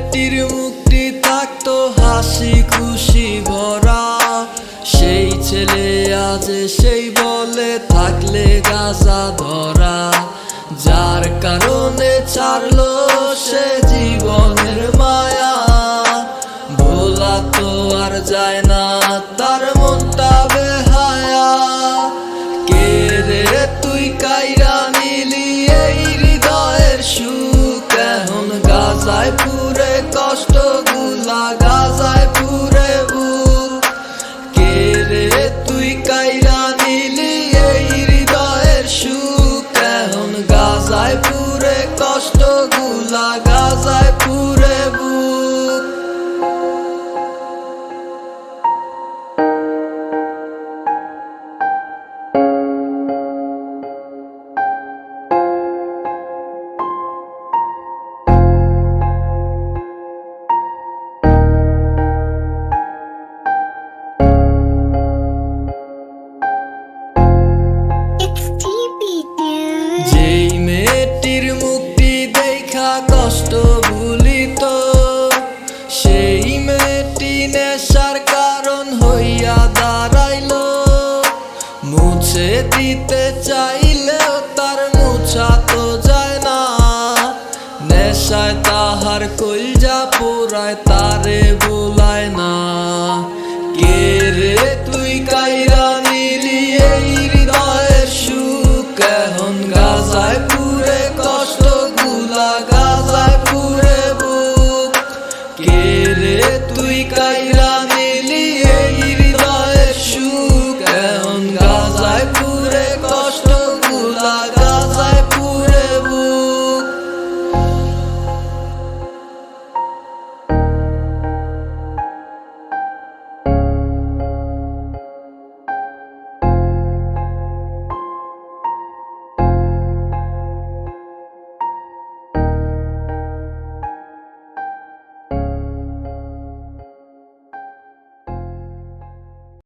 মেয়েটির মুখটি থাকতো হাসি খুশি ভরা, সেই ছেলে আজ সেই বলে থাকলে গাঁজা ধরা। যার কারণে ছাড়লো সে জীবনের মায়া, ভোলা তো আর যায় না তার মনটা বেহায়া। কে রে তুই কাইরা নিলি এই হৃদয়ের সুখ, এখন গাজায় পুরে কষ্ট গুলা গাজায় পুরে বুক। কে রে তুই কাইরা নিলি এই হৃদয়ের সুখ, এখন গাজায় পুরে কষ্ট গুলা গাজায় পুরে বুক। যেই মেয়েটির মুক্তি দেখা কষ্ট ভুলিত, সেই মেয়েটি নেশার কারণ হইয়া দাঁড়াইল। মুছে দিতে চাইলেও তার মুছা তো যায় না, নেশায় তাহার কলজা পোড়ায় তারে